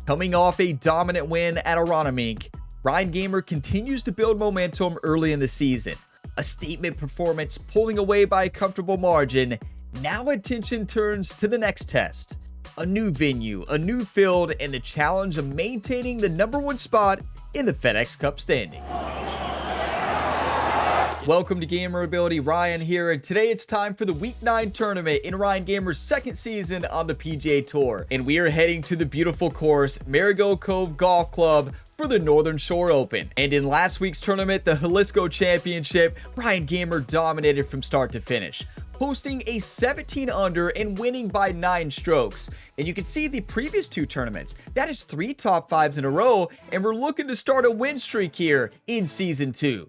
Coming off a dominant win at Aronimink, Ryan Gamer continues to build momentum early in the season. A statement performance pulling away by a comfortable margin. Now attention turns to the next test. A new venue, a new field, and the challenge of maintaining the #1 spot in the FedEx Cup standings. Welcome to Gamer Ability, Ryan here, and today it's time for the Week 9 tournament in Ryan Gamer's second season on the PGA Tour. And we are heading to the beautiful course, Marigot Cove Golf Club, for the Northern Shore Open. And in last week's tournament, the Jalisco Championship, Ryan Gamer dominated from start to finish, posting a 17 under and winning by 9 strokes. And you can see the previous 2 tournaments, that is 3 top 5s in a row, and we're looking to start a win streak here in Season 2.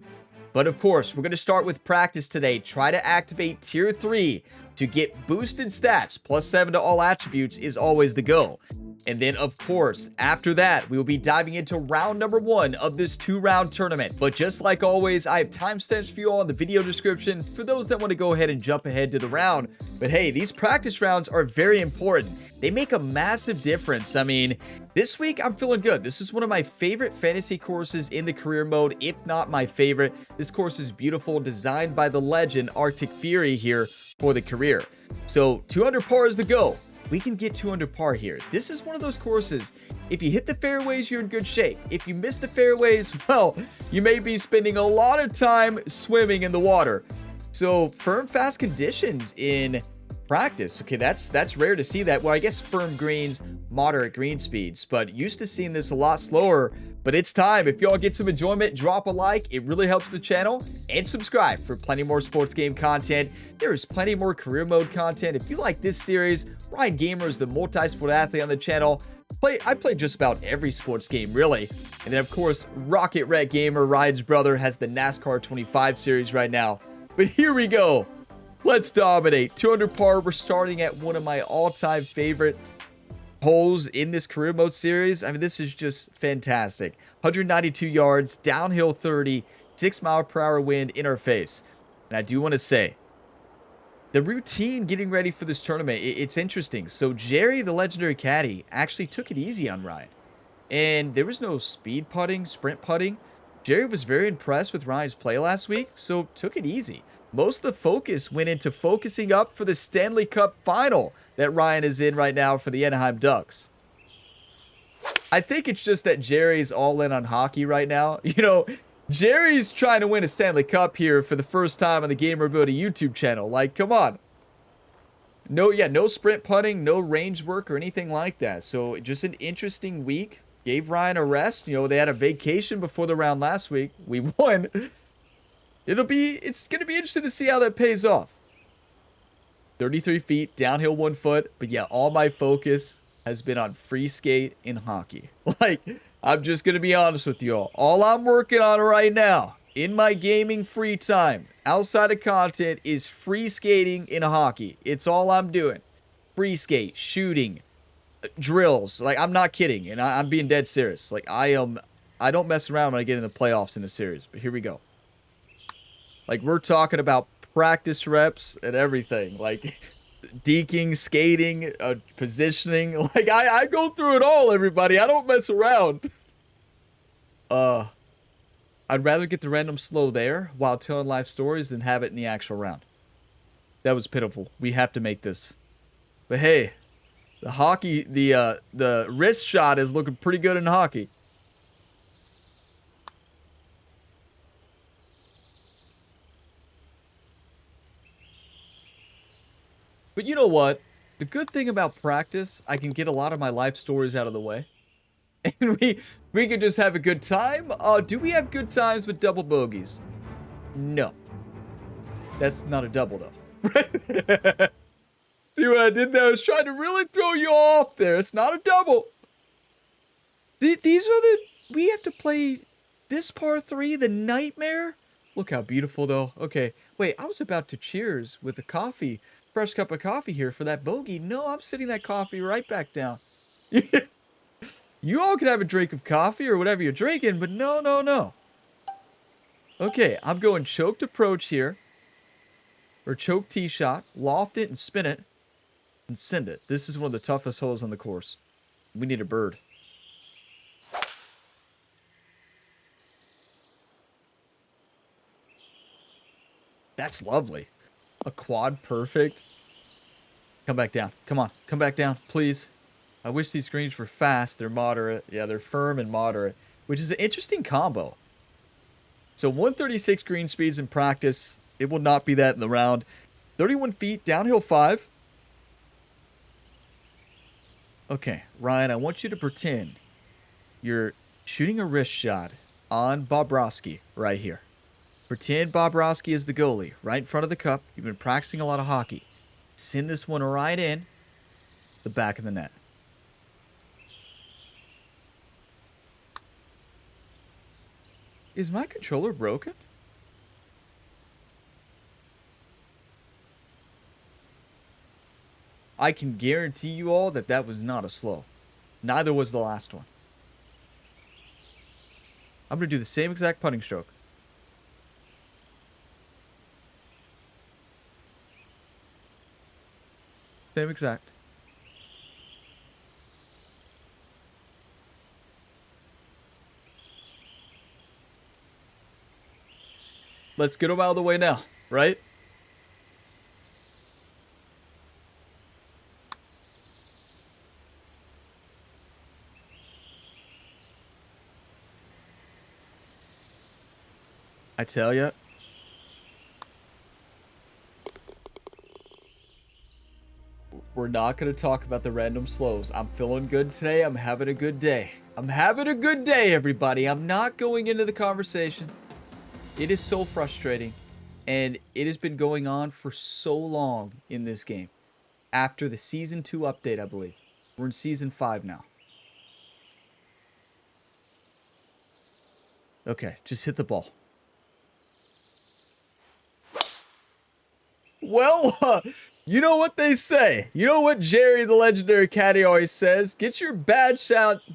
But of course, we're going to start with practice today. Try to activate Tier 3 to get boosted stats. +7 to all attributes is always the goal. And then, of course, after that, we will be diving into round number 1 of this 2-round tournament. But just like always, I have timestamps for you all in the video description for those that want to go ahead and jump ahead to the round. But hey, these practice rounds are very important. They make a massive difference. I mean, this week I'm feeling good. This is one of my favorite fantasy courses in the career mode, if not my favorite. This course is beautiful, designed by the legend Arctic Fury here for the career. So 2 under par is the goal. We can get 2 under par here. This is one of those courses, if you hit the fairways, you're in good shape. If you miss the fairways, well, you may be spending a lot of time swimming in the water. So firm, fast conditions in practice. Okay, that's rare to see that. Well, I guess firm greens, moderate green speeds, but used to seeing this a lot slower. But it's time. If y'all get some enjoyment, drop a like. It really helps the channel. And subscribe for plenty more sports game content. There is plenty more career mode content. If you like this series, Ryan Gamer is the multi-sport athlete on the channel. I play just about every sports game, really. And then, of course, Rhett Gamer, Ryan's brother, has the NASCAR 25 series right now. But here we go. Let's dominate. 2 under par. We're starting at one of my all-time favorite holes in this career mode series. I mean, this is just fantastic. 192 yards, downhill 30, 6-mile-per-hour wind in our face. And I do want to say, the routine getting ready for this tournament, it's interesting. So Jerry, the legendary caddy, actually took it easy on Ryan. And there was no speed putting, sprint putting. Jerry was very impressed with Ryan's play last week, so took it easy. Most of the focus went into focusing up for the Stanley Cup final that Ryan is in right now for the Anaheim Ducks. I think it's just that Jerry's all in on hockey right now. You know, Jerry's trying to win a Stanley Cup here for the first time on the Gamer Ability YouTube channel. Like, come on. No sprint putting, no range work or anything like that. So just an interesting week. Gave Ryan a rest. You know, they had a vacation before the round last week. We won. It's going to be interesting to see how that pays off. 33 feet, downhill 1 foot. But yeah, all my focus has been on free skate in hockey. Like, I'm just going to be honest with you all. All I'm working on right now in my gaming free time, outside of content, is free skating in hockey. It's all I'm doing. Free skate, shooting, drills. Like, I'm not kidding. And I'm being dead serious. Like, I don't mess around when I get in the playoffs in a series. But here we go. Like, we're talking about practice reps and everything. Like, deking, skating, positioning. Like, I go through it all, everybody. I don't mess around. I'd rather get the random slow there while telling life stories than have it in the actual round. That was pitiful. We have to make this. But hey, the hockey, the wrist shot is looking pretty good in hockey. But you know what? The good thing about practice, I can get a lot of my life stories out of the way. And we can just have a good time. Do we have good times with double bogeys? No. That's not a double, though. See what I did there? I was trying to really throw you off there. It's not a double. These are we have to play this par 3, the nightmare. Look how beautiful, though. Okay, wait, I was about to cheers with a coffee. Fresh cup of coffee here for that bogey. No, I'm sitting that coffee right back down. You all can have a drink of coffee or whatever you're drinking, but no. Okay, I'm going choked approach here. Or choke tee shot. Loft it and spin it. And send it. This is one of the toughest holes on the course. We need a bird. That's lovely. A quad perfect. Come back down. Come on. Come back down, please. I wish these greens were fast. They're moderate. Yeah, they're firm and moderate, which is an interesting combo. So 136 green speeds in practice. It will not be that in the round. 31 feet, downhill 5. Okay, Ryan, I want you to pretend you're shooting a wrist shot on Bobrovsky right here. Pretend Bobrovsky is the goalie right in front of the cup. You've been practicing a lot of hockey. Send this one right in the back of the net. Is my controller broken? I can guarantee you all that that was not a slow. Neither was the last one. I'm going to do the same exact putting stroke. Same exact. Let's get them out of the way now, right? I tell ya. We're not going to talk about the random slows. I'm feeling good today. I'm having a good day. I'm having a good day, everybody. I'm not going into the conversation. It is so frustrating. And it has been going on for so long in this game. After the Season 2 update, I believe. We're in Season 5 now. Okay, just hit the ball. Well, you know what they say. You know what Jerry, the legendary caddy, always says. Get your bad shots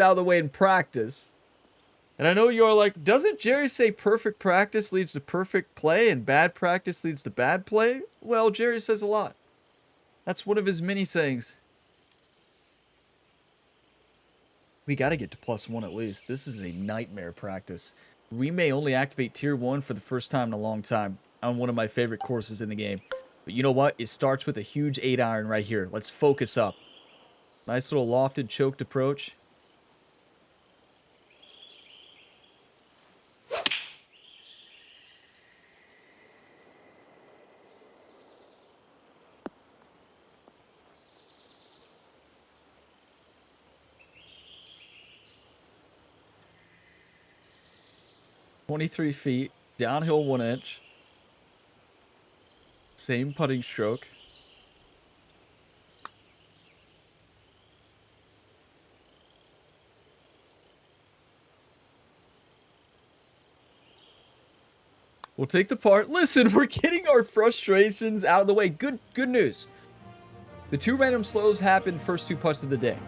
out of the way in practice. And I know you're like, doesn't Jerry say perfect practice leads to perfect play and bad practice leads to bad play? Well, Jerry says a lot. That's one of his many sayings. We got to get to +1 at least. This is a nightmare practice. We may only activate Tier 1 for the first time in a long time on one of my favorite courses in the game. But you know what? It starts with a huge 8-iron right here. Let's focus up. Nice little lofted, choked approach. .23 feet, downhill 1 inch. Same putting stroke. We'll take the part. Listen, we're getting our frustrations out of the way. Good news. The 2 random slows happened first 2 putts of the day.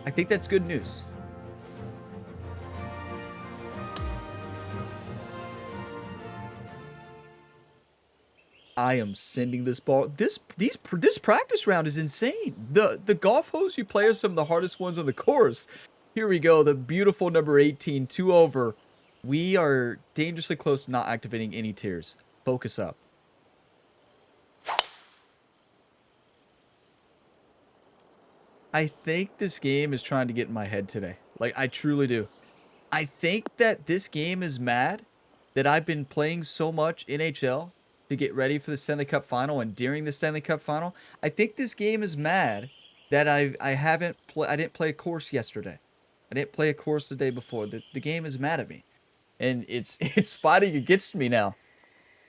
I think that's good news. I am sending this ball. This practice round is insane. The golf holes you play are some of the hardest ones on the course. Here we go. The beautiful number 18, 2 over. We are dangerously close to not activating any tiers. Focus up. I think this game is trying to get in my head today. Like, I truly do. I think that this game is mad that I've been playing so much NHL to get ready for the Stanley Cup Final and during the Stanley Cup Final. I think this game is mad that I didn't play a course yesterday. I didn't play a course the day before. The game is mad at me. And it's fighting against me now.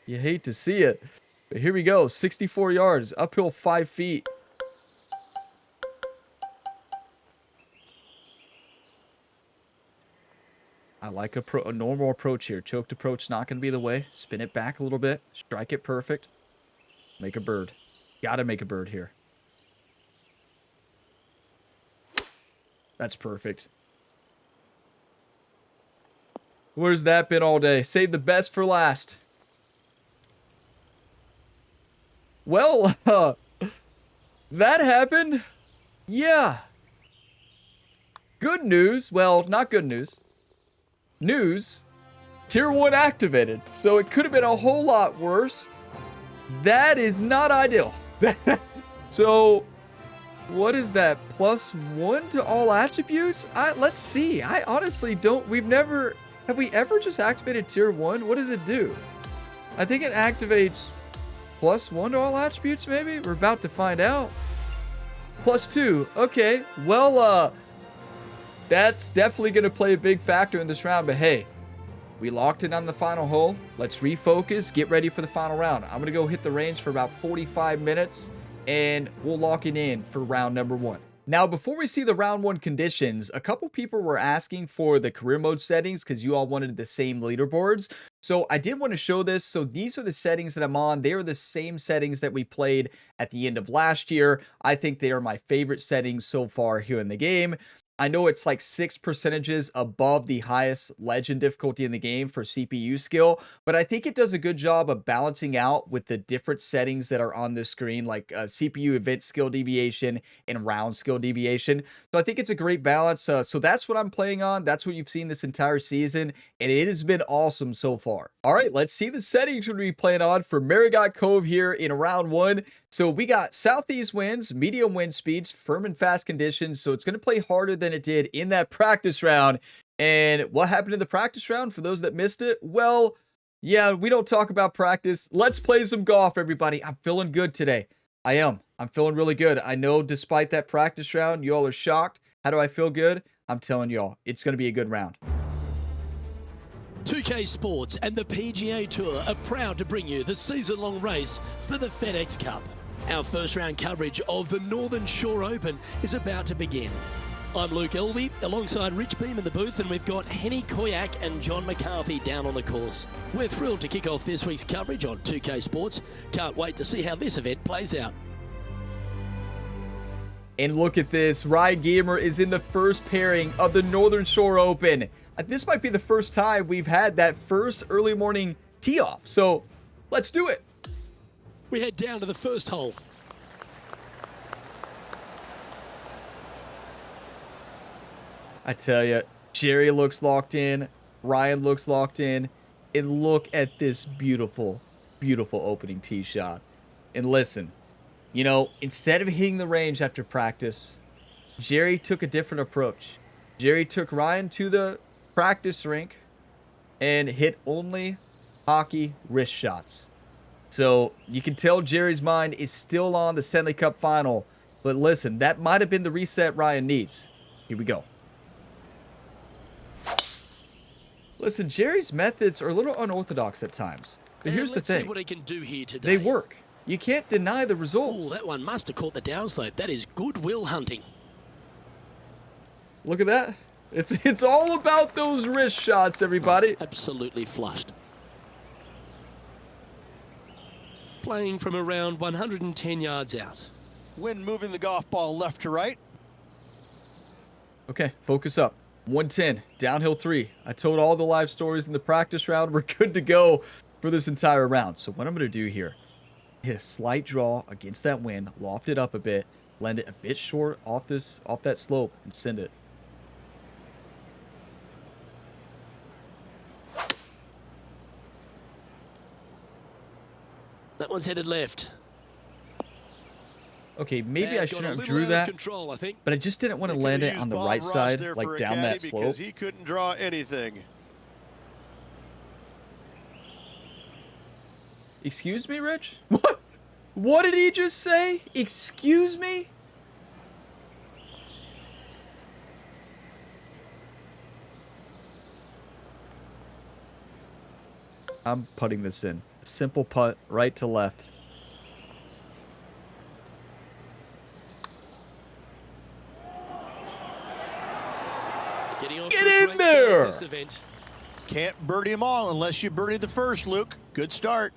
You hate to see it. But here we go. 64 yards. Uphill 5 feet. I like a normal approach here. Choked approach not going to be the way. Spin it back a little bit. Strike it perfect. Make a bird. Got to make a bird here. That's perfect. Where's that been all day? Save the best for last. Well, that happened. Yeah. Good news. Well, not good news. News Tier 1 activated. So it could have been a whole lot worse. That is not ideal. So what is that? +1 to all attributes? Let's see. I honestly don't. Have we ever just activated tier 1? What does it do? I think it activates +1 to all attributes, maybe? We're about to find out. +2. Okay. Well, that's definitely going to play a big factor in this round. But hey, we locked in on the final hole. Let's refocus. Get ready for the final round. I'm going to go hit the range for about 45 minutes. And we'll lock it in for round number 1. Now, before we see the round 1 conditions, a couple people were asking for the career mode settings because you all wanted the same leaderboards. So I did want to show this. So these are the settings that I'm on. They are the same settings that we played at the end of last year. I think they are my favorite settings so far here in the game. I know it's like 6 percentages above the highest legend difficulty in the game for CPU skill, but I think it does a good job of balancing out with the different settings that are on this screen, like CPU event skill deviation and round skill deviation. So I think it's a great balance. So that's what I'm playing on. That's what you've seen this entire season, and it has been awesome so far. All right, let's see the settings we're going to be playing on for Marigot Cove here in round 1. So we got southeast winds, medium wind speeds, firm and fast conditions. So it's going to play harder than it did in that practice round. And what happened in the practice round for those that missed it? Well, yeah, we don't talk about practice. Let's play some golf, everybody. I'm feeling good today. I am. I'm feeling really good. I know despite that practice round, you all are shocked. How do I feel good? I'm telling y'all, it's going to be a good round. 2K Sports and the PGA Tour are proud to bring you the season-long race for the FedEx Cup. Our first round coverage of the Northern Shore Open is about to begin. I'm Luke Elvey, alongside Rich Beam in the booth, and we've got Henny Koyak and John McCarthy down on the course. We're thrilled to kick off this week's coverage on 2K Sports. Can't wait to see how this event plays out. And look at this. Ryan Gamer is in the first pairing of the Northern Shore Open. This might be the first time we've had that first early morning tee off. So let's do it. We head down to the first hole. I tell you, Jerry looks locked in. Ryan looks locked in. And look at this beautiful, beautiful opening tee shot. And listen, you know, instead of hitting the range after practice, Jerry took a different approach. Jerry took Ryan to the practice rink and hit only hockey wrist shots. So you can tell Jerry's mind is still on the Stanley Cup final. But listen, that might have been the reset Ryan needs. Here we go. Listen, Jerry's methods are a little unorthodox at times. But here's the thing. See what he can do here today. They work. You can't deny the results. Oh, that one must have caught the downslope. That is goodwill hunting. Look at that. It's all about those wrist shots, everybody. Absolutely flushed. Playing from around 110 yards out. Wind moving the golf ball left to right. Okay, focus up. 110, downhill 3. I told all the live stories in the practice round. We're good to go for this entire round. So what I'm going to do here, hit a slight draw against that wind, loft it up a bit, land it a bit short off that slope, and send it. That one's headed left. Okay, maybe I shouldn't have drew that, control, I think. but I just didn't want to land it on the right side, like down that slope. Because he couldn't draw anything. Excuse me, Rich? What? What did he just say? Excuse me? I'm putting this in. A simple putt, right to left. Get in there! Can't birdie them all unless you birdie the first, Luke. Good start.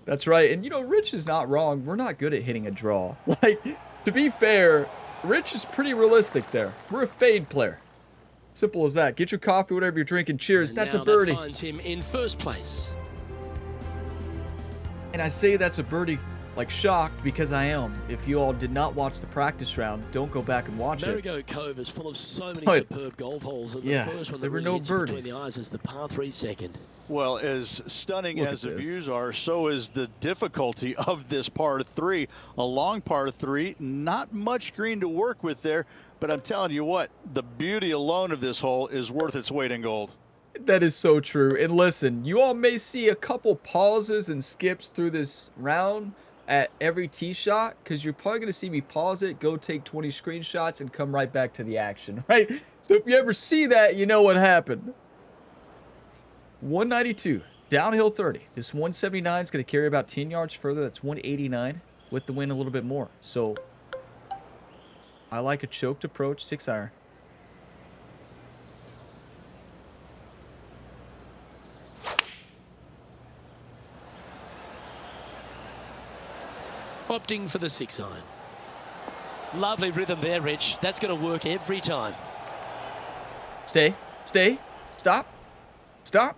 That's right. And, you know, Rich is not wrong. We're not good at hitting a draw. Like, to be fair, Rich is pretty realistic there. We're a fade player. Simple as that. Get your coffee, whatever you're drinking. Cheers. And that's a now birdie. That finds him in first place. And I say that's a birdie like shocked because I am. If you all did not watch the practice round, don't go back and watch it. Marigot Cove is full of so many But, superb golf holes, and yeah, the first one that there were really no hits you between birdies. the eyes is the par 3 second. Well, as stunning Look as at the this. views are, so is the difficulty of this par 3. A long par 3, not much green to work with there, but I'm telling you what, the beauty alone of this hole is worth its weight in gold. That is so true. And listen, you all may see a couple pauses and skips through this round at every tee shot, because you're probably going to see me pause it, go take 20 screenshots, and come right back to the action, right? So if you ever see that, you know what happened. 192, downhill 30. This 179 is going to carry about 10 yards further. That's 189 with the wind a little bit more. So I like a choked approach, 6-iron. Opting for the 6-iron. Lovely rhythm there, Rich. That's going to work every time. Stay, stay, stop, stop.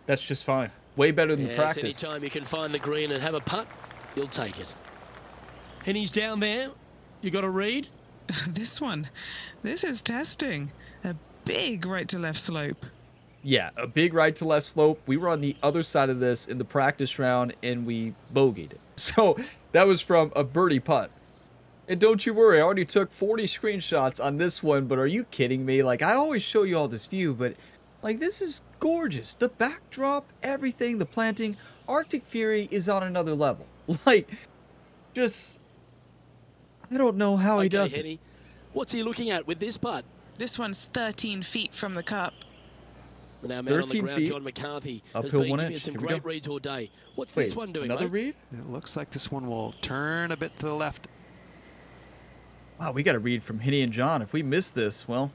That's just fine. Way better than Yes, practice. anytime you can find the green and have a putt, you'll take it. And he's down there. You got a read? This is testing. A big right to left slope. Yeah, a big right to left slope. We were on the other side of this in the practice round and we bogeyed it. So that was from a birdie putt. And don't you worry, I already took 40 screenshots on this one, but are you kidding me? Like, I always show you all this view, but like, this is gorgeous. The backdrop, everything, the planting. Arctic Fury is on another level. Like, just, I don't know how he does it. Henny, what's he looking at with this putt? This one's 13 feet from the cup. And our man on the 13 ground, feet. John McCarthy, has Uphill been 1 giving inch. us some Here we great go. reads all day. What's Wait, this one doing, another mate? read? It looks like this one will turn a bit to the left. Wow, we got a read from Henny and John. If we miss this, well,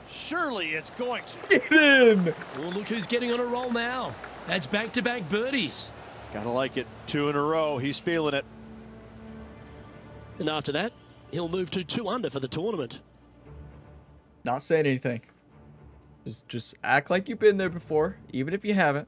Surely it's going to. get in. Oh, look who's getting on a roll now. That's back-to-back birdies. Gotta like it. 2 in a row. He's feeling it. And after that, he'll move to 2 under for the tournament. Not saying anything. Just act like you've been there before, even if you haven't.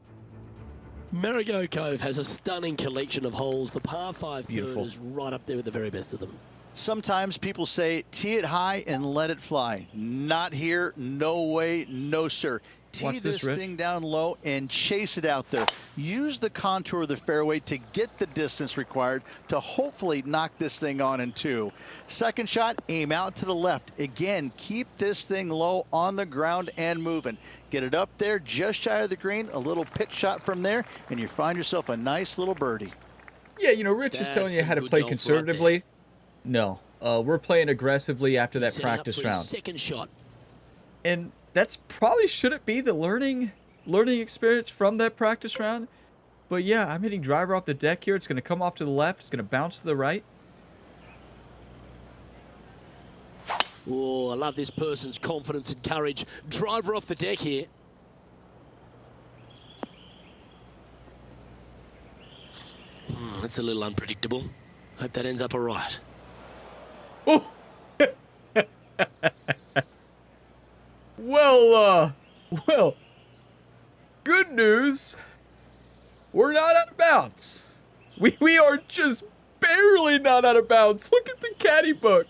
Marigot Cove has a stunning collection of holes. The par 5 third Beautiful. is right up there with the very best of them. Sometimes people say, tee it high and let it fly. Not here. No way. No, sir. Tee Watch this, this Rich. thing down low and chase it out there. Use the contour of the fairway to get the distance required to hopefully knock this thing on in 2. Second shot, aim out to the left. Again, keep this thing low on the ground and moving. Get it up there just shy of the green, a little pitch shot from there, and you find yourself a nice little birdie. Yeah, you know, Rich is That's telling you some how to good play golf right conservatively. No, we're playing aggressively after that Setting up practice for his round. second shot. And that's probably shouldn't be the learning experience from that practice round. But yeah, I'm hitting driver off the deck here. It's going to come off to the left. It's going to bounce to the right. Oh, I love this person's confidence and courage. Driver off the deck here. That's a little unpredictable. Hope that ends up all right. Oh! Well, good news. We're not out of bounds. We are just barely not out of bounds. Look at the caddy book.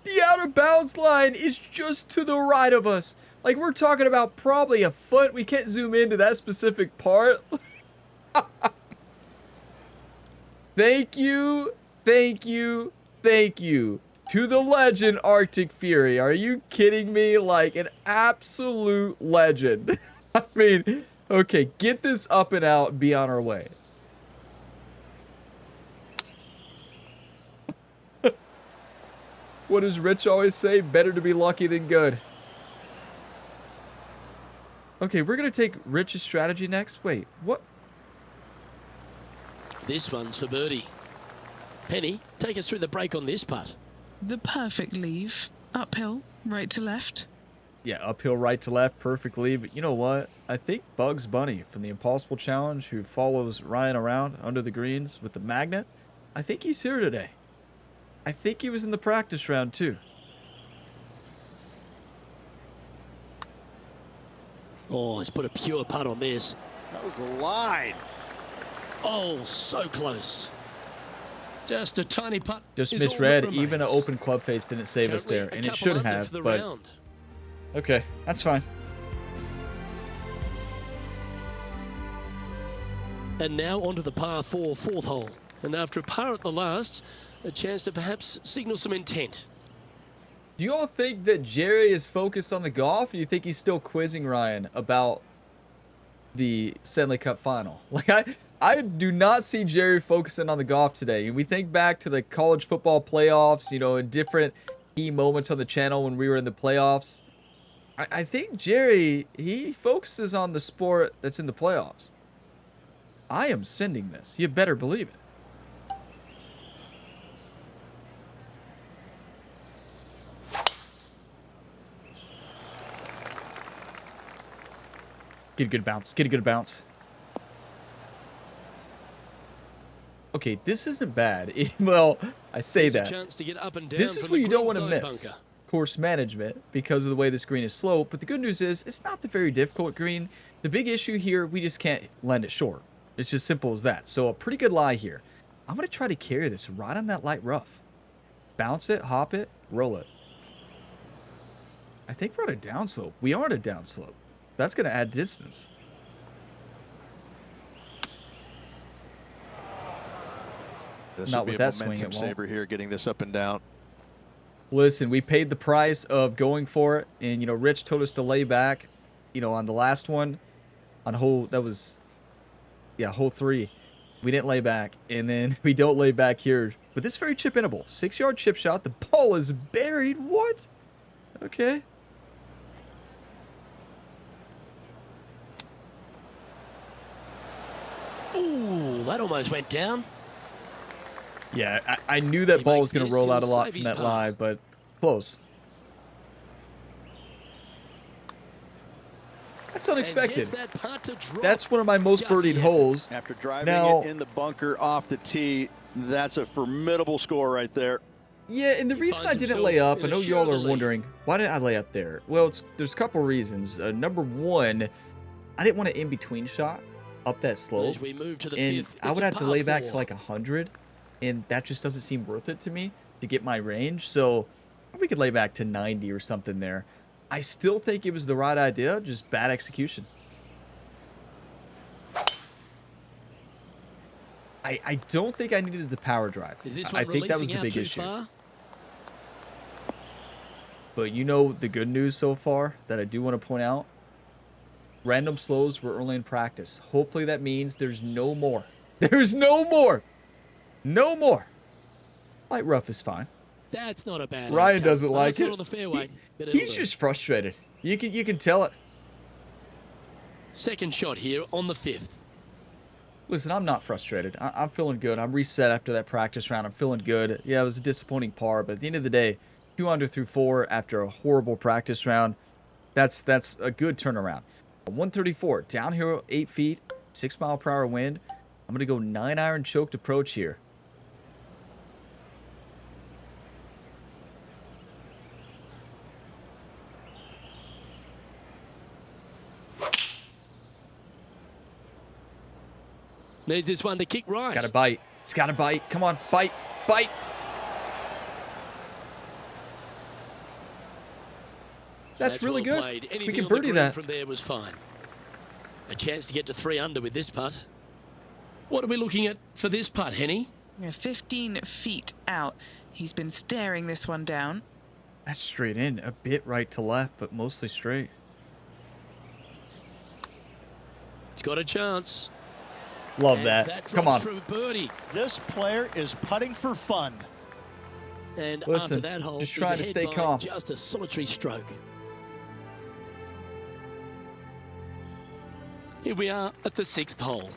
The out of bounds line is just to the right of us. Like, we're talking about probably a foot. We can't zoom into that specific part. Thank you, thank you, thank you to the legend Arctic Fury. Are you kidding me? Like, an absolute legend. I mean, okay, get this up and out and be on our way. What does Rich always say? Better to be lucky than good. Okay, we're going to take Rich's strategy next. Wait, what? This one's for birdie. Penny, take us through the break on this putt. The perfect leave. Uphill, right to left. Yeah, uphill right to left, perfectly. But you know what? I think Bugs Bunny from the Impossible Challenge, who follows Ryan around under the greens with the magnet, I think he's here today. I think he was in the practice round too. Oh, he's put a pure putt on this. That was the line. Oh, so close. Just a tiny putt. Just is all that misread. remains. Even an open club face didn't save us Currently there, a and it couple should under have. for the But round. okay, that's fine. And now onto the par 4 fourth hole. And after a par at the last, a chance to perhaps signal some intent. Do you all think that Jerry is focused on the golf, or do you think he's still quizzing Ryan about the Stanley Cup final? Like, I do not see Jerry focusing on the golf today. And we think back to the college football playoffs, you know, in different key moments on the channel when we were in the playoffs. I think Jerry, he focuses on the sport that's in the playoffs. I am sending this. You better believe it. Get a good bounce. Get a good bounce. Okay, this isn't bad. Well, I say Here's a that. chance to get up and down This is from what the you don't want to greenside miss. bunker. Course management, because of the way this green is sloped. But the good news is, it's not the very difficult green. The big issue here, we just can't land it short. It's just simple as that. So a pretty good lie here. I'm going to try to carry this right on that light rough. Bounce it, hop it, roll it. I think we're at a downslope. We are at a downslope. That's going to add distance. This Not would be with a that swing, momentum it won't. saver here, getting this up and down. Listen, we paid the price of going for it. And, you know, Rich told us to lay back, you know, on the last one. On hole, that was, yeah, hole 3. We didn't lay back. And then we don't lay back here. But this is very chip-inable. 6-yard chip shot. The ball is buried. What? Okay. Ooh, that almost went down. Yeah, I knew that He ball makes was going to this, roll out a he'll lot save from his that par. lie, but close. That's And unexpected. gets that putt to drop. That's one of my most Just the birdied effort. holes. After driving Now- it in the bunker off the tee, that's a formidable score right there. Yeah, and the He reason I finds didn't lay himself up, I in a know share y'all of the are lead. wondering, why didn't I lay up there? Well, there's a couple reasons. Number one, I didn't want an in-between shot up that slope. As we move to the And fifth, I it's would a have to par lay back to 4. like 100, and that just doesn't seem worth it to me to get my range. So we could lay back to 90 or something there. I still think it was the right idea, just bad execution. I don't think I needed the power drive. Is this I one think that was releasing the out big too issue. far? But you know the good news so far that I do want to point out? Random slows were early in practice. Hopefully that means there's no more. There's no more. No more. Light rough is fine. That's not a bad Ryan outcome. doesn't Oh, like it's not it. on the fairway, but it'll He's do. just frustrated. You can tell it. Second shot here on the fifth. Listen, I'm not frustrated. I'm feeling good. I'm reset after that practice round. I'm feeling good. Yeah, it was a disappointing par, but at the end of the day, 2 under through 4 after a horrible practice round, that's a good turnaround. 134, downhill 8 feet, 6-mile-per-hour wind. I'm going to go 9-iron choked approach here. Needs this one to kick right. Got to bite. It's got to bite. Come on, bite, bite. That's really well good. played. We Anything can on the birdie green that. from there was fine. A chance to get to 3 under with this putt. What are we looking at for this putt, Henny? We're 15 feet out. He's been staring this one down. That's straight in. A bit right to left, but mostly straight. It's got a chance. Love And that. Come drops on. for a birdie. This player is putting for fun. And Listen, after that hole, just he's trying to ahead stay by calm. just a solitary stroke. Here we are at the 6th hole.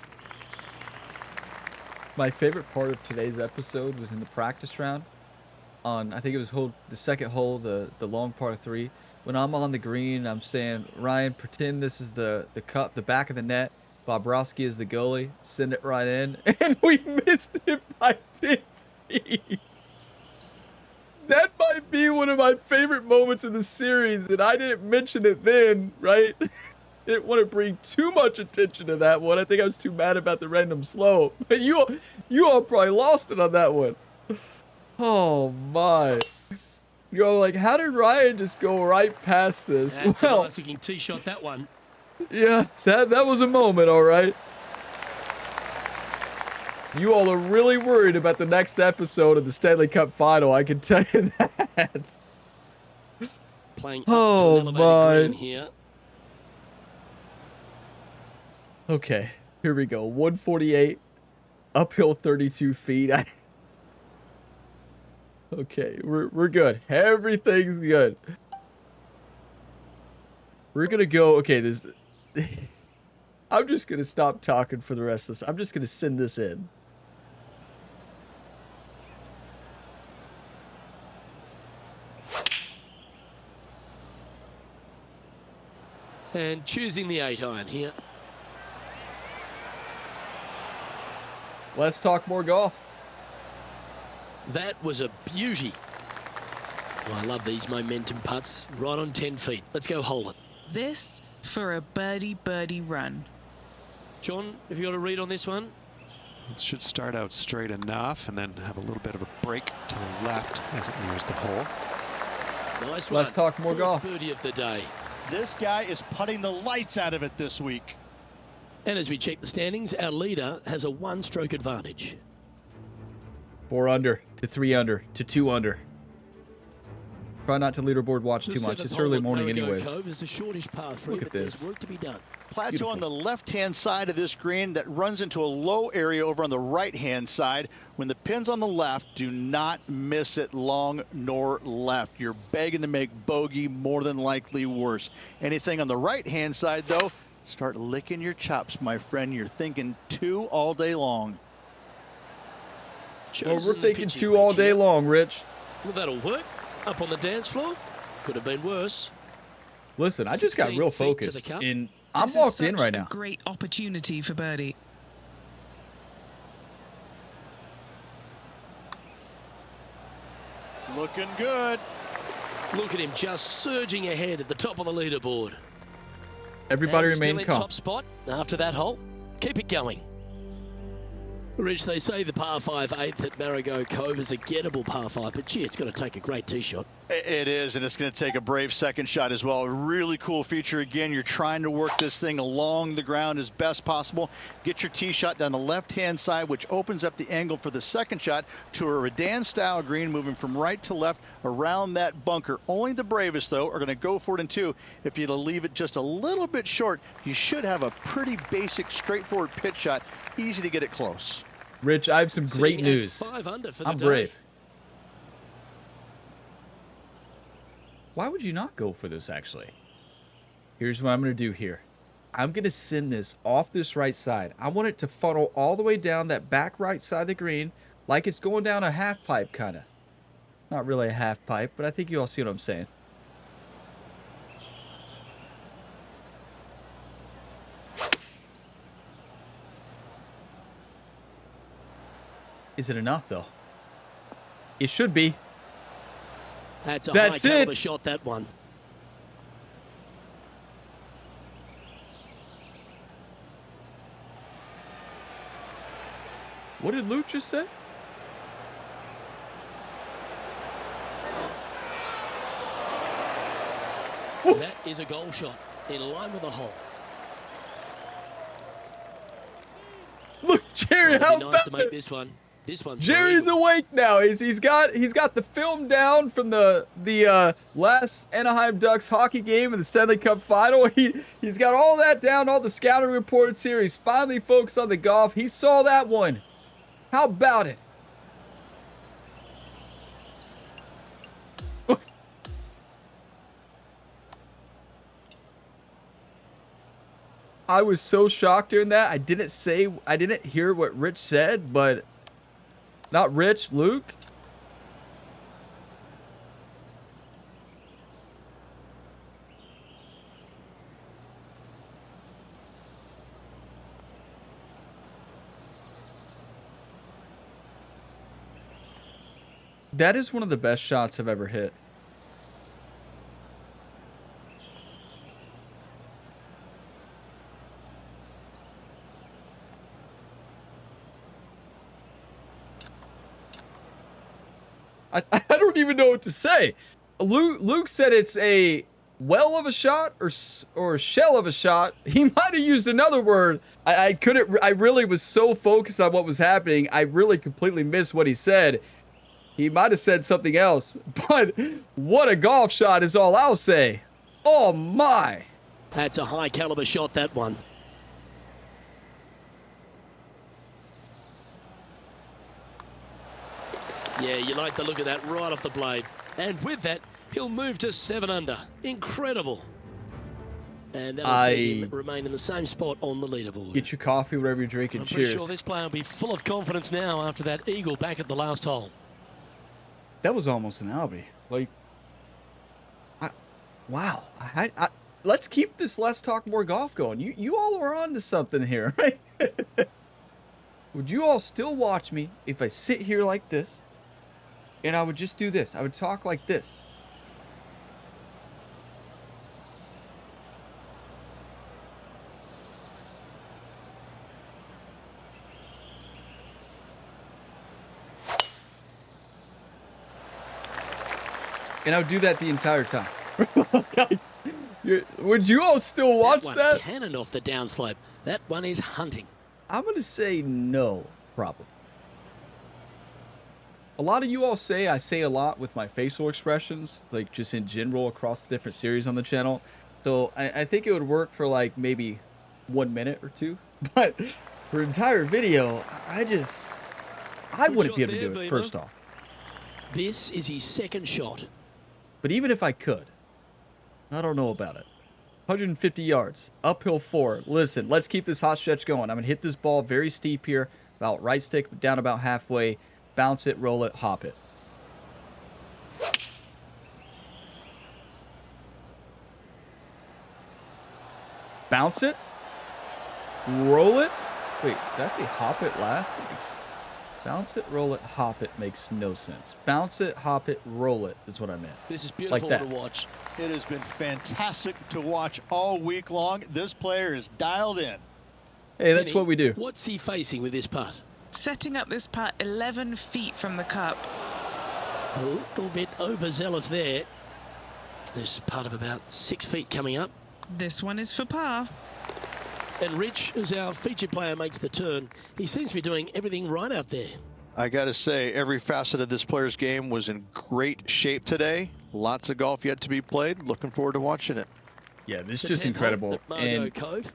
My favorite part of today's episode was in the practice round. I think it was the second hole, the long par 3. When I'm on the green, I'm saying, Ryan, pretend this is the cup, the back of the net. Bobrovsky is the goalie. Send it right in. And we missed it by 10 feet. That might be one of my favorite moments in the series, and I didn't mention it then, right? Didn't want to bring too much attention to that one. I think I was too mad about the random slope. But you all probably lost it on that one. Oh my. You're like, how did Ryan just go right past this? That's a nice looking tee shot, that one. Yeah, that was a moment, all right. You all are really worried about the next episode of the Stanley Cup Final, I can tell you that. Playing up to an elevated green here. Okay, here we go. 148, uphill 32 feet. Okay, we're good. Everything's good. We're gonna go. Okay, this. I'm just gonna stop talking for the rest of this. I'm just gonna send this in. And choosing the 8-iron here. Let's talk more golf. That was a beauty. Oh, I love these momentum putts. Right on 10 feet. Let's go hole it. This for a birdie run. John, have you got a read on this one? It should start out straight enough and then have a little bit of a break to the left as it nears the hole. Nice one. Let's talk more Fourth golf. birdie of the day. This guy is putting the lights out of it this week. And as we check the standings, our leader has a one-stroke advantage. 4 under to 3 under to 2 under. Try not to leaderboard watch too much. It's early morning anyways. Cove is the shortest path through, Look at but there's this. work to be done. Plateau Beautiful. on the left-hand side of this green that runs into a low area over on the right-hand side. When the pin's on the left, do not miss it long nor left. You're begging to make bogey, more than likely worse. Anything on the right-hand side, though, start licking your chops, my friend. You're thinking 2 all day long. Well, we're Chosen the thinking pitching 2 all wedge day here. long, Rich. Well, that'll work. Up on the dance floor. Could have been worse. Listen, I just got 16 real feet to the focused. cup. And I'm This is locked in such right a now. Great opportunity for birdie. Looking good. Look at him just surging ahead at the top of the leaderboard. Everybody And still remain in calm. top spot after that hole. Keep it going. Rich, they say the par 5 8th at Marigot Cove is a gettable par 5, but gee, it's got to take a great tee shot. It is, and it's going to take a brave second shot as well. A really cool feature. Again, you're trying to work this thing along the ground as best possible. Get your tee shot down the left-hand side, which opens up the angle for the second shot to a Redan-style green, moving from right to left around that bunker. Only the bravest, though, are going to go for it in 2. If you leave it just a little bit short, you should have a pretty basic, straightforward pitch shot. Easy to get it close. Rich, I have some great Sitting at news. 5 under for the I'm day. brave. Why would you not go for this, actually? Here's what I'm going to do here. I'm going to send this off this right side. I want it to funnel all the way down that back right side of the green like it's going down a half pipe, kind of. Not really a half pipe, but I think you all see what I'm saying. Is it enough, though? It should be. That's a That's high caliber it. shot, that one. What did Luke just say? That is a goal shot in line with the hole. Look, Jerry, It'll how be nice to about make it? this one. This one's Jerry's awake now. He's got the film down from the last Anaheim Ducks hockey game in the Stanley Cup Final. He's got all that down, all the scouting reports here. He's finally focused on the golf. He saw that one. How about it? I was so shocked during that. I didn't hear what Rich said, but not Rich, Luke. That is one of the best shots I've ever hit. I don't even know what to say. Luke said it's a well of a shot or shell of a shot. He might have used another word. I really was so focused on what was happening. I really completely missed what he said. He might have said something else, but what a golf shot is all I'll say. Oh my. That's a high caliber shot, that one. Yeah, you like the look of that right off the blade. And with that, he'll move to 7 under. Incredible. And that'll see him remain in the same spot on the leaderboard. Get your coffee, whatever you're drinking. I'm Cheers. pretty sure this player will be full of confidence now after that eagle back at the last hole. That was almost an Albie. Like, wow. Let's keep this less talk, more golf going. You all are on to something here, right? Would you all still watch me if I sit here like this and I would just do this? I would talk like this. And I would do that the entire time. Would you all still watch that? Cannon off the downslope. That one is hunting. I'm going to say no, probably. A lot of you all say I say a lot with my facial expressions, like just in general across the different series on the channel. So I think it would work for like maybe 1 minute or 2. But for an entire video, I wouldn't be able to do it, first off. This is his second shot. But even if I could, I don't know about it. 150 yards, uphill 4. Listen, let's keep this hot stretch going. I'm going to hit this ball very steep here, about right stick down about halfway. Bounce it, roll it, hop it. Bounce it, roll it. Wait, did I say hop it last? Bounce it, roll it, hop it makes no sense. Bounce it, hop it, roll it is what I meant. This is beautiful like to watch. It has been fantastic to watch all week long. This player is dialed in. Hey, that's what we do. What's he facing with this putt? Setting up this putt 11 feet from the cup. A little bit overzealous there. There's part of about 6 feet coming up. This one is for par. And Rich, as our featured player makes the turn, he seems to be doing everything right out there. I got to say, every facet of this player's game was in great shape today. Lots of golf yet to be played. Looking forward to watching it. Yeah, this is just incredible. And Cove.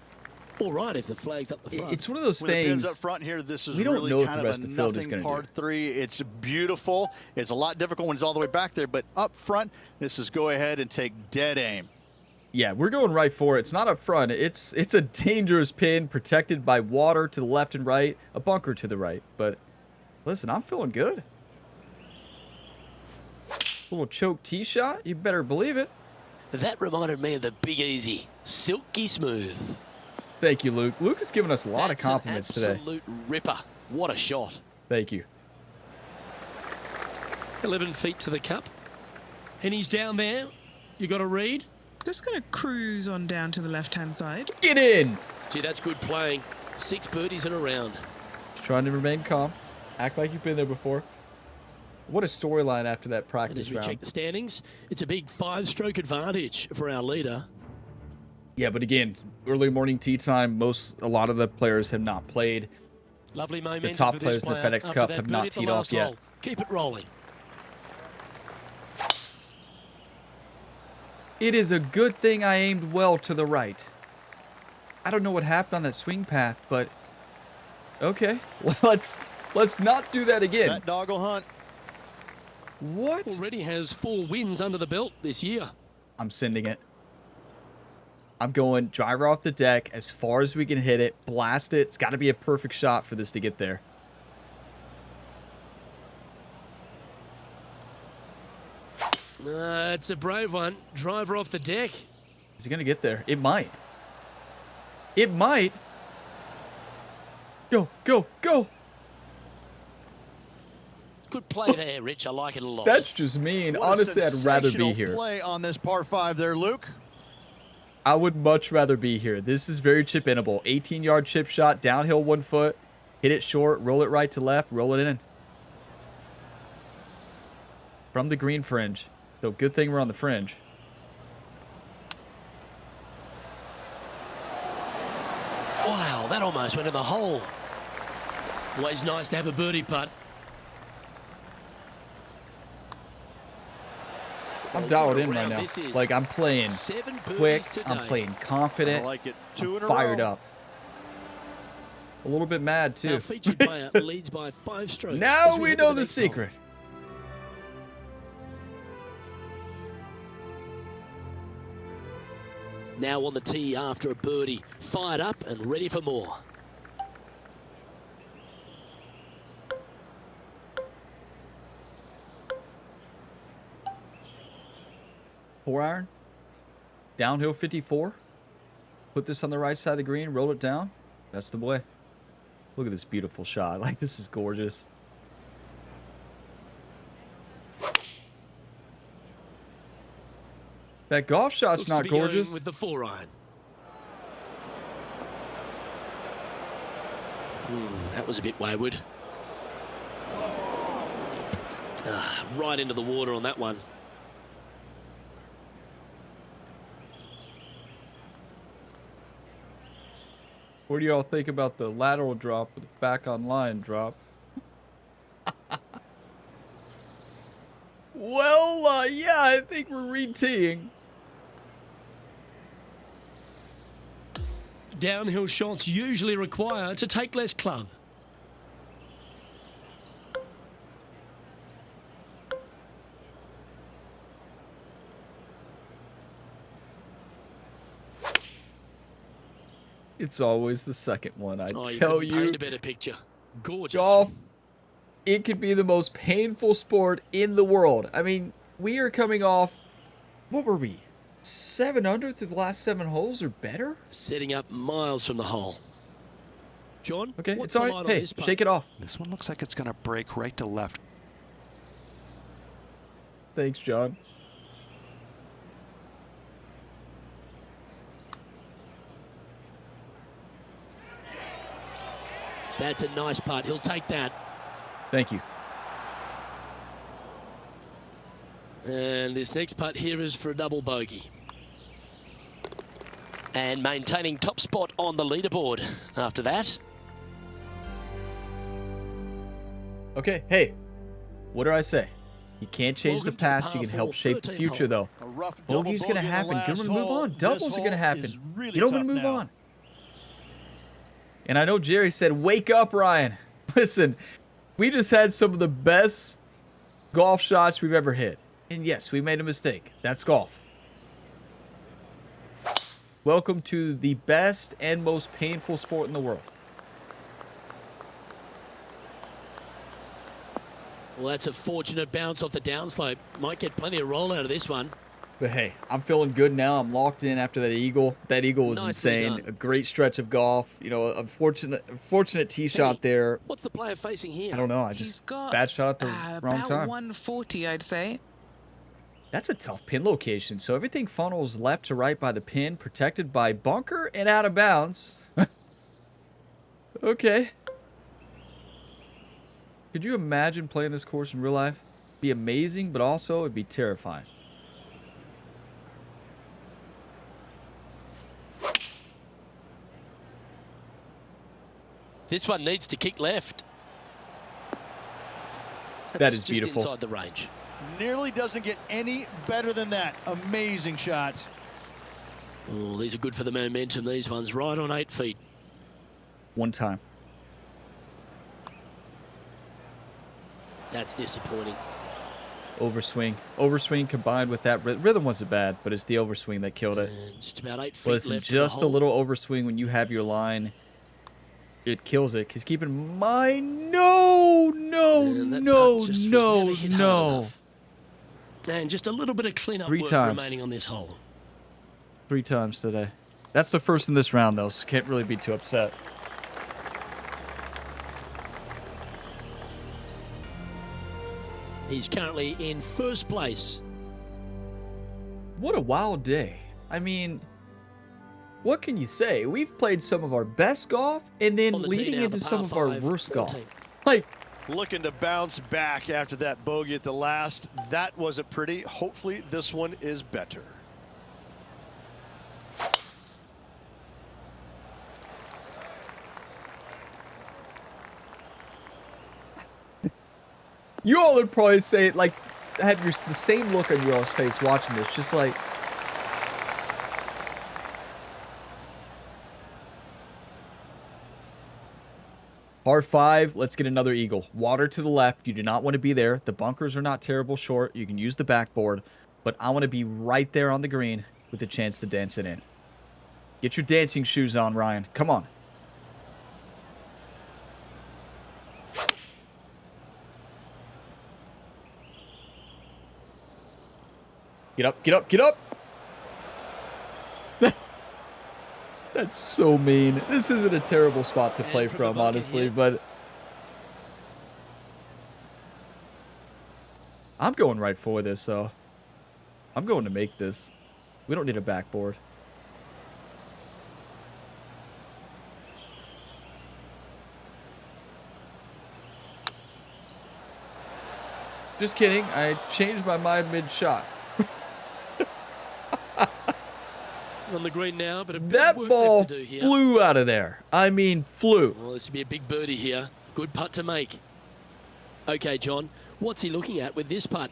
All right, if the flag's up the front. It's one of those With the pins things. up front here, this is We don't really know what kind the rest of the field is nothing going to par do. 3. It's beautiful. It's a lot difficult when it's all the way back there, but up front, this is go ahead and take dead aim. Yeah, we're going right for it. It's not up front. It's a dangerous pin protected by water to the left and right, a bunker to the right. But listen, I'm feeling good. Little choke tee shot. You better believe it. That reminded me of the Big Easy. Silky smooth. Thank you, Luke. Luke has given us a lot of compliments today. Absolute ripper. What a shot. Thank you. 11 feet to the cup. And he's down there. You got a read? Just going to cruise on down to the left-hand side. Get in! Gee, that's good playing. 6 birdies in a round. Just trying to remain calm. Act like you've been there before. What a storyline after that And practice as we round. check the standings, it's a big 5-stroke advantage for our leader. Yeah, but again, early morning tee time. A lot of the players have not played. Lovely momentum The top for players this in the player FedEx after Cup that have birdie not at the teed off last yet. hole. Keep it rolling. It is a good thing I aimed well to the right. I don't know what happened on that swing path, but okay. Let's not do that again. That dog will hunt. What? Already has 4 wins under the belt this year. I'm sending it. I'm going driver off the deck as far as we can hit it. Blast it. It's got to be a perfect shot for this to get there. It's a brave one. Driver off the deck. Is he going to get there? It might. It might. Go, go, go. Good play there, Rich. I like it a lot. That's just mean. What a Honestly, I'd rather be sensational here. play on this par 5 there, Luke. I would much rather be here. This is very chip-inable. 18-yard chip shot, downhill 1 foot. Hit it short, roll it right to left, roll it in. from the green fringe. So good thing we're on the fringe. Wow, that almost went in the hole. Always nice to have a birdie putt. I'm dialed in right round now. this is. Like, I'm playing 7 birdies quick. today. I'm playing confident. I like it. I'm 2 in a fired row. up. A little bit mad, too. Our featured player leads by 5 strokes. Now as we head to know the next hole. secret. Now on the tee after a birdie. Fired up and ready for more. Four iron. Downhill 54. Put this on the right side of the green. Roll it down. That's the way. Look at this beautiful shot. Like, this is gorgeous. That golf shot's Looks not to be going gorgeous. with the 4 iron. That was a bit wayward. Right into the water on that one. What do y'all think about the lateral drop with the back on line drop? Well, yeah, I think we're re-teeing. Downhill shots usually require to take less club. It's always the second one, I Oh, tell couldn't you. paint a better picture. Gorgeous. Golf, it could be the most painful sport in the world. I mean, we are coming off, what were we? 7 under through the last 7 holes or better? Setting up miles from the hole. John, Okay, what's it's all the right. line on Hey, this putt? shake it off. This one looks like it's going to break right to left. Thanks, John. That's a nice putt. He'll take that. Thank you. And this next putt here is for a double bogey. And maintaining top spot on the leaderboard after that. Okay, hey, what do I say? You can't change the Welcome to the past. You par can help four, shape the 13th future, hole. though. A rough double Bogey's going to bogey in the happen. Get last them to move hole. on. Doubles This are going to hole is happen. really Get them to tough move now. on. And I know Jerry said, wake up, Ryan. Listen, we just had some of the best golf shots we've ever hit. And yes, we made a mistake. That's golf. Welcome to the best and most painful sport in the world. Well, that's a fortunate bounce off the downslope. Might get plenty of roll out of this one. But hey, I'm feeling good now. I'm locked in after that eagle. That eagle was Nicely insane. done. A great stretch of golf. You know, a fortunate tee shot there. What's the player facing here? I don't know. I He's just got bad shot at the wrong about time. 140, I'd say. That's a tough pin location. So everything funnels left to right by the pin, protected by bunker and out of bounds. Okay. Could you imagine playing this course in real life? It'd be amazing, but also it'd be terrifying. This one needs to kick left. That is just beautiful. inside the range. Nearly doesn't get any better than that. Amazing shot. Oh, these are good for the momentum, these ones. Right on 8 feet. One time. That's disappointing. Overswing. Overswing combined with that. Rhythm wasn't bad, but it's the overswing that killed it. And just about 8 feet Listen, left. just to the a hole. little overswing when you have your line. It kills it. Because keep in mind, no, And that putt just was never hit hard no. enough. And just a little bit of cleanup 3 work times. remaining on this hole. 3 times today. That's the first in this round, though, so can't really be too upset. He's currently in first place. What a wild day. I mean, what can you say? We've played some of our best golf and then On the tee leading now, into the some par of our 5, worst golf. 14. Like, Looking to bounce back after that bogey at the last. That wasn't pretty. Hopefully this one is better. You all would probably say, like, have the same look on your all's face watching this, just like... Par 5, let's get another eagle. Water to the left. You do not want to be there. The bunkers are not terrible short. You can use the backboard. But I want to be right there on the green with a chance to dance it in. Get your dancing shoes on, Ryan. Come on. Get up, get up, get up! That's so mean. This isn't a terrible spot to play from, honestly, but... I'm going right for this, though. I'm going to make this. We don't need a backboard. Just kidding. I changed my mind mid-shot. On the green now, but a bit That of work ball left to do here. flew out of there. I mean, flew. Well, this would be a big birdie here. Good putt to make. Okay, John, what's he looking at with this putt?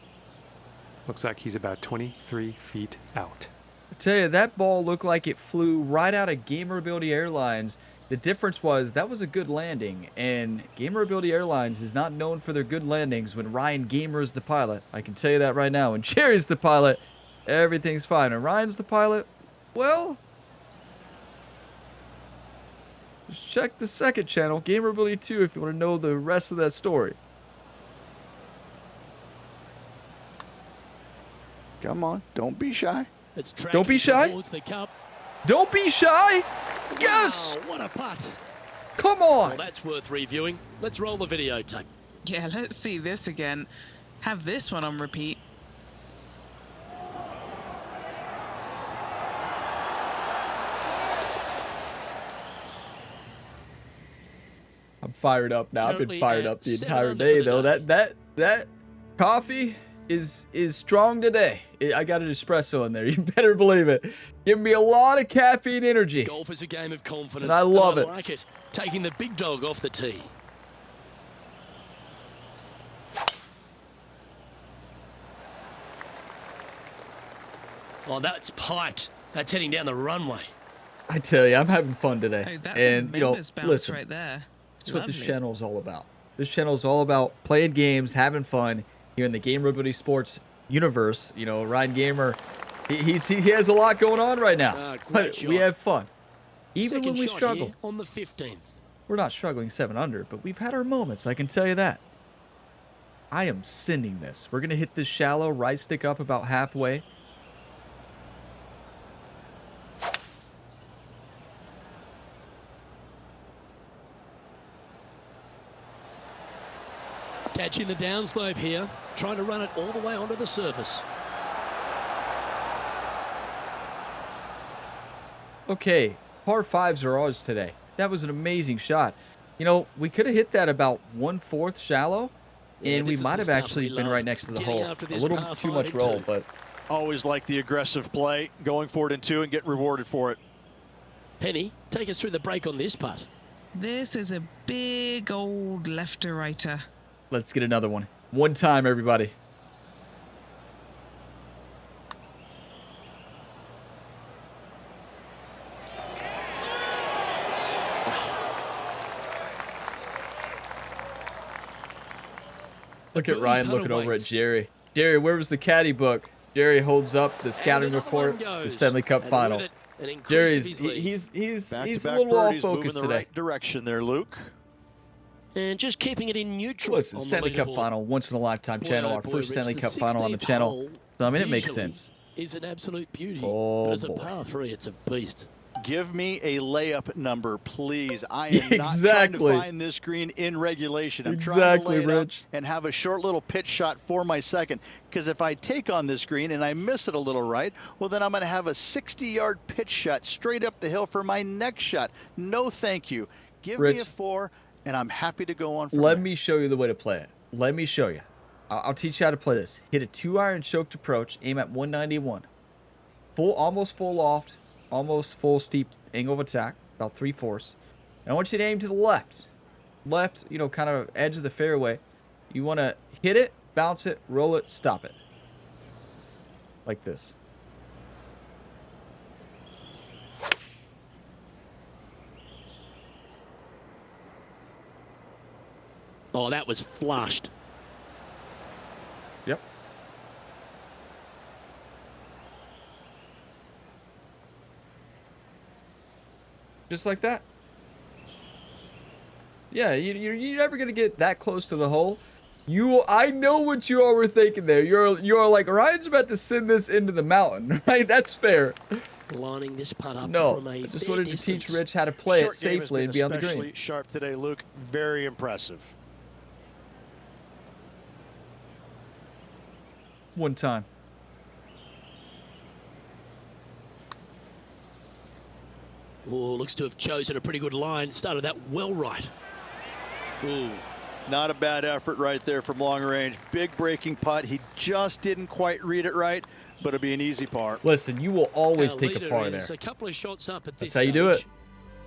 Looks like he's about 23 feet out. I tell you, that ball looked like it flew right out of Gamer Ability Airlines. The difference was that was a good landing, and Gamer Ability Airlines is not known for their good landings when Ryan Gamer is the pilot. I can tell you that right now. When Jerry's the pilot, everything's fine. And Ryan's the pilot, well, just check the second channel, Gamer Ability 2, if you want to know the rest of that story. Come on, don't be shy. It's Don't be shy. towards the cup. Don't be shy! Yes! Wow, what a putt. Come on! Well, that's worth reviewing. Let's roll the videotape. Yeah, let's see this again. Have this one on repeat. I'm fired up now. I've been Currently fired at up the 7 entire under day, for the though. day. That coffee is strong today. I got an espresso in there. You better believe it. Give me a lot of caffeine energy. Golf is a game of confidence. And I love it. Like it. Taking the big dog off the tee. Oh, that's piped. That's heading down the runway. I tell you, I'm having fun today. Oh, that's and a you know, members bounce listen, right there. that's what this Lovely. channel is all about. This channel is all about playing games, having fun here in the Gamer Ability Sports universe. You know, Ryan Gamer, he has a lot going on right now. Great But shot. we have fun. Even Second when we shot struggle. here on the 15th. We're not struggling 7 under, but we've had our moments, I can tell you that. I am sending this. We're going to hit this shallow, right stick up about halfway. Catching the downslope here. Trying to run it all the way onto the surface. Okay, par 5s are ours today. That was an amazing shot. You know, we could have hit that about 1/4 shallow, Yeah, and we this is might the have stuff actually we been love. right next to the Getting hole. after A this little par too 5 much in roll, 2. but Always like the aggressive play, going for it in 2 and get rewarded for it. Penny, take us through the break on this putt. This is a big old left-to-righter. let's get another one. One time, everybody. Look at birdie Ryan putter looking over at waits. Jerry. Jerry, where was the caddy book? Jerry holds up the scouting And another one report, the goes. Stanley Cup And final. with it, an increase Jerry's of his lead. he's a Back-to-back little off birdies, moving focus the today. right direction there, Luke. And just keeping it in neutral. Listen, on the Stanley Cup leaderboard. final, once in a lifetime channel, Boy, our boy, first Rich, Stanley the Cup final on the 16th channel. hole So, I mean, it makes visually sense. Is an absolute beauty. Oh, but as a boy. par 3, it's a beast. Give me a layup number, please. I am not trying Exactly. to find this green in regulation. I'm trying Exactly, to lay it up Rich. and have a short little pitch shot for my second. Because if I take on this green and I miss it a little right, well, then I'm going to have a 60-yard pitch shot straight up the hill for my next shot. No, thank you. Give me a Rich. 4 and I'm happy to go on from Let there. me show you the way to play it. Let me show you. I'll teach you how to play this. Hit a 2-iron choked approach, aim at 191. Almost full loft, almost full steep angle of attack, about 3/4. And I want you to aim to the left. Left, you know, kind of edge of the fairway. You want to hit it, bounce it, roll it, stop it. Like this. Oh, that was flushed. Yep. Just like that. Yeah, you're never gonna get that close to the hole. I know what you all were thinking there. You're like, Ryan's about to send this into the mountain, right? That's fair. Lining this putt up No, from a I just fair wanted to distance. teach Rich how to play it Short game has safely and been be on the especially green. sharp today, Luke. Very impressive. One time. Oh, looks to have chosen a pretty good line. Started that well right. Ooh, not a bad effort right there from long range. Big breaking putt. He just didn't quite read it right, but it'll be an easy par. Listen, you will always Our take a leader par there. is a couple of shots up at this That's how you do it. stage.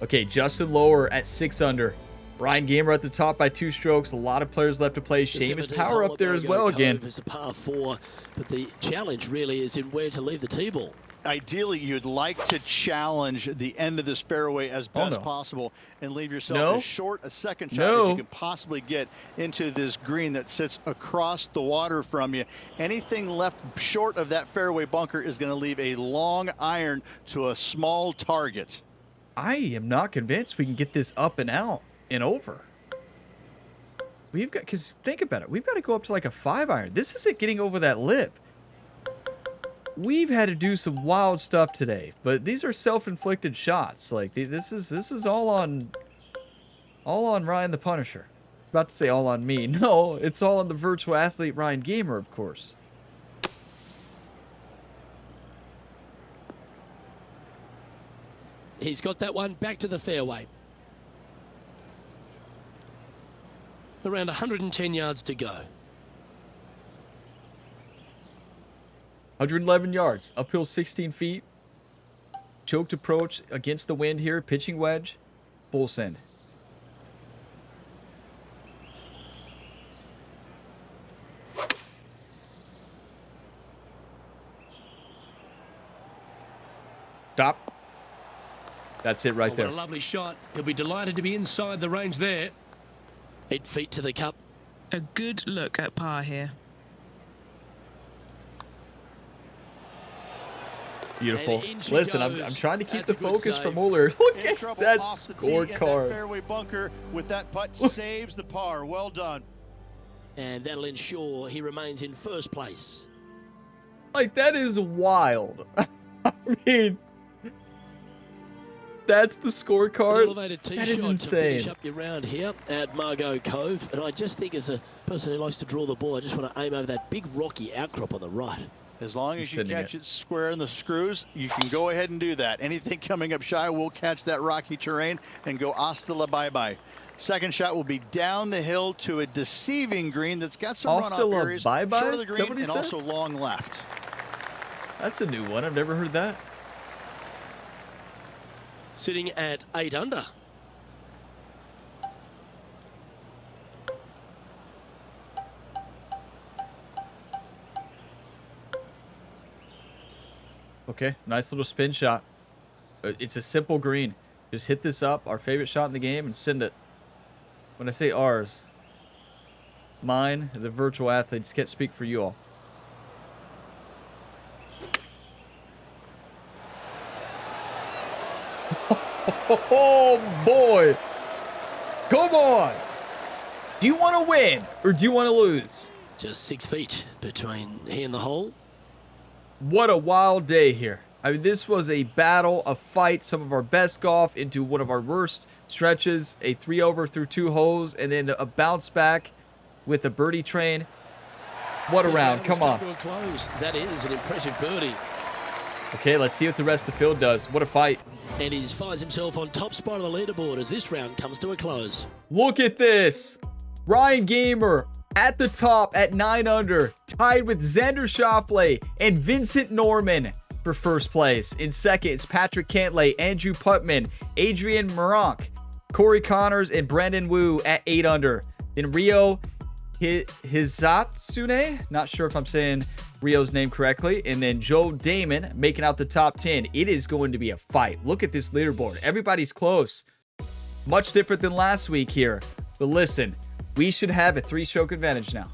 Okay, Justin Lower at 6 under. Ryan Gamer at the top by 2 strokes. A lot of players left to play. The Seamus 17th Power hole up at there as Marigot well Cove again. is a par 4, but the challenge really is in where to leave the tee ball. Ideally, you'd like to challenge the end of this fairway as best no. possible and leave yourself No. as short a second shot No. as you can possibly get into this green that sits across the water from you. Anything left short of that fairway bunker is going to leave a long iron to a small target. I am not convinced we can get this up and out and over. We've got, because think about it, we've got to go up to like a 5-iron. This isn't getting over that lip. We've had to do some wild stuff today, but these are self-inflicted shots. Like this is all on Ryan the Punisher. About to say all on me. No, it's all on the virtual athlete Ryan Gamer, of course. He's got that one back to the fairway. Around 110 yards to go. 111 yards, uphill 16 feet. Choked approach against the wind here, pitching wedge, full send. Stop. That's it right Oh, there. what a lovely shot. He'll be delighted to be inside the range there. 8 feet to the cup. A good look at par here. Beautiful. And in she Listen, I'm goes. trying to keep That's the a good focus save. from Mueller. Look In at trouble that off the tee in that scorecard. fairway bunker with that putt saves the par. Well done. And that'll ensure he remains in first place. Like, that is wild. I mean, that's the An scorecard. elevated tee That shot is to finish insane. up your round here at Marigot Cove. And I just think as a person who likes to draw the ball, I just want to aim over that big rocky outcrop on the right. As long as you sending catch it square in the screws, you can go ahead and do that. Anything coming up shy will catch that rocky terrain and go hasta la bye-bye. Second shot will be down the hill to a deceiving green that's got some Hasta runoff la areas. bye-bye? Short of the Is that green what he and said? also long left. That's a new one. I've never heard that. Sitting at 8 under. Okay, nice little spin shot. It's a simple green. Just hit this up, our favorite shot in the game, and send it. When I say ours, mine, the virtual athletes, can't speak for you all. Oh boy! Come on! Do you want to win or do you want to lose? Just 6 feet between he and the hole. What a wild day here. I mean, this was a battle, a fight, some of our best golf into one of our worst stretches, a 3-over through 2 holes, and then a bounce back with a birdie train. What a This round, has come on. come to a close. That is an impressive birdie. Okay, let's see what the rest of the field does. What a fight. And he finds himself on top spot of the leaderboard as this round comes to a close. Look at this. Ryan Gamer at the top at 9 under, tied with Xander Schauffele and Vincent Norman for first place. In second is Patrick Cantlay, Andrew Putman, Adrian Maronk, Corey Connors, and Brandon Wu at 8 under. Then Rio Hizatsune, not sure if I'm saying Rio's name correctly, and then Joe Damon making out the top 10. It is going to be a fight. Look at this leaderboard. Everybody's close. Much different than last week here. But listen, we should have a 3-stroke advantage now.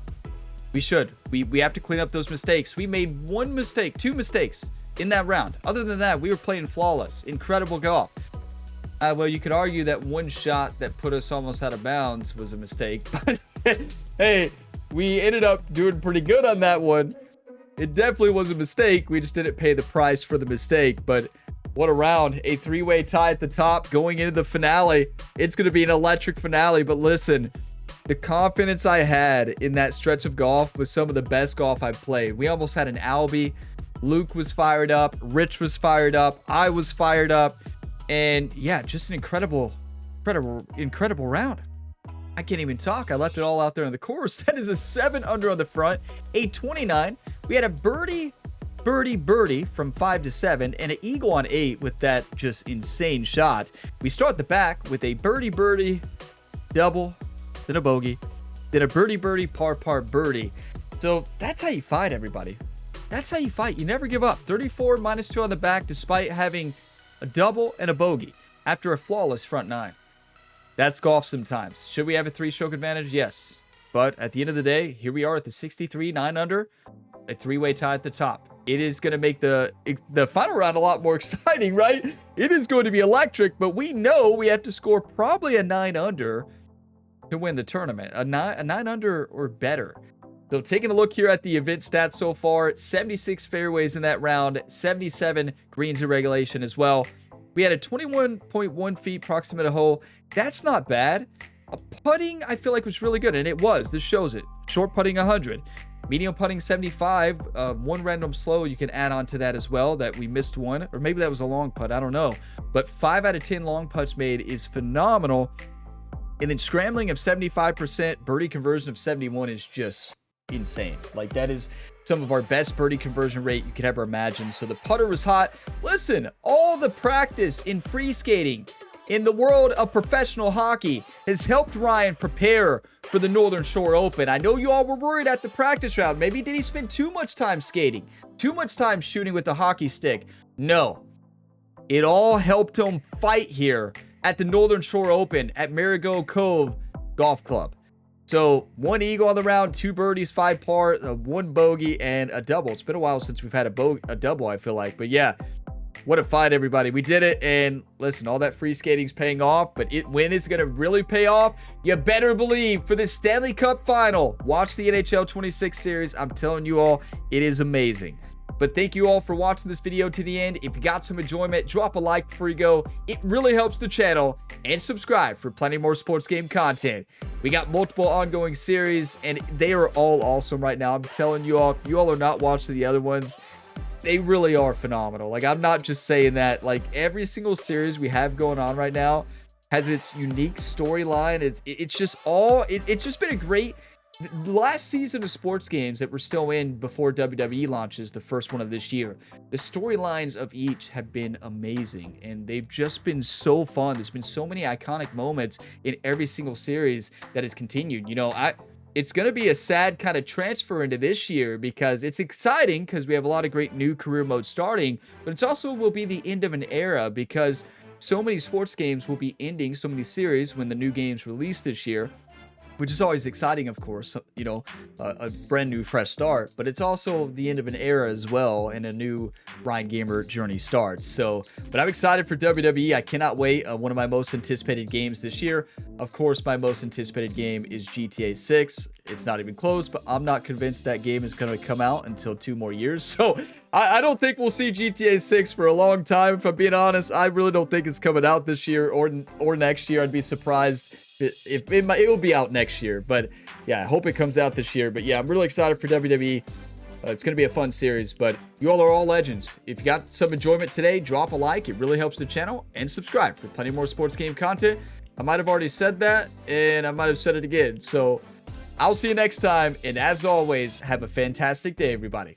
We should. We have to clean up those mistakes. We made 1 mistake, 2 mistakes in that round. Other than that, we were playing flawless. Incredible golf. Well, you could argue that 1 shot that put us almost out of bounds was a mistake. But hey, we ended up doing pretty good on that one. It definitely was a mistake. We just didn't pay the price for the mistake. But what a round. A 3-way tie at the top going into the finale. It's going to be an electric finale. But listen, the confidence I had in that stretch of golf was some of the best golf I've played. We almost had an Albie. Luke was fired up. Rich was fired up. I was fired up. And yeah, just an incredible round. I can't even talk. I left it all out there on the course. That is a 7 under on the front, a 29. We had a birdie from 5 to 7, and an eagle on 8 with that just insane shot. We start the back with a birdie, double, then a bogey, then a birdie, par, birdie. So that's how you fight, everybody. That's how you fight. You never give up. 34 -2 on the back despite having a double and a bogey after a flawless front 9. That's golf sometimes. Should we have a 3-stroke advantage? Yes. But at the end of the day, here we are at the 63, 9 under, a 3-way tie at the top. It is going to make the final round a lot more exciting, right? It is going to be electric, but we know we have to score probably a 9 under to win the tournament. A 9 under or better. So taking a look here at the event stats so far, 76 fairways in that round, 77 greens in regulation as well. We had a 21.1 feet proximate hole. That's not bad. Putting, I feel like, was really good, and it was. This shows it. Short putting 100. Medium putting 75. 1 random slow you can add on to that as well, that we missed 1. Or maybe that was a long putt. I don't know. But 5 out of 10 long putts made is phenomenal. And then scrambling of 75%, birdie conversion of 71 is just insane. Like, that is some of our best birdie conversion rate you could ever imagine. So the putter was hot. Listen, all the practice in free skating in the world of professional hockey has helped Ryan prepare for the Northern Shore Open. I know you all were worried at the practice round. Maybe did he spend too much time skating? Too much time shooting with the hockey stick? No. It all helped him fight here at the Northern Shore Open at Marigot Cove Golf Club. So 1 eagle on the round, 2 birdies, 5 par, 1 bogey, and a double. It's been a while since we've had a double, I feel like. But yeah, what a fight, everybody. We did it. And listen, all that free skating's paying off. But when is it going to really pay off? You better believe for the Stanley Cup final. Watch the NHL 26 series. I'm telling you all, it is amazing. But thank you all for watching this video to the end. If you got some enjoyment, drop a like before you go. It really helps the channel. And subscribe for plenty more sports game content. We got multiple ongoing series, and they are all awesome right now. I'm telling you all, if you all are not watching the other ones, they really are phenomenal. Like, I'm not just saying that. Like, every single series we have going on right now has its unique storyline. It's just been a great last season of sports games that we're still in before WWE launches, the first one of this year. The storylines of each have been amazing, and they've just been so fun. There's been so many iconic moments in every single series that has continued. You know, it's going to be a sad kind of transfer into this year because it's exciting because we have a lot of great new career modes starting, but it's also will be the end of an era because so many sports games will be ending, so many series when the new games release this year, which is always exciting, of course, you know, a brand new fresh start, but it's also the end of an era as well, and a new Ryan Gamer journey starts. So, but I'm excited for WWE. I cannot wait. One of my most anticipated games this year. Of course, my most anticipated game is GTA 6. It's not even close, but I'm not convinced that game is going to come out until 2 more years. So I don't think we'll see GTA 6 for a long time. If I'm being honest, I really don't think it's coming out this year or next year. I'd be surprised if it will be out next year. But yeah, I hope it comes out this year. But yeah, I'm really excited for WWE. It's going to be a fun series, but you all are all legends. If you got some enjoyment today, drop a like. It really helps the channel, and subscribe for plenty more sports game content. I might have already said that, and I might have said it again. So I'll see you next time, and as always, have a fantastic day, everybody.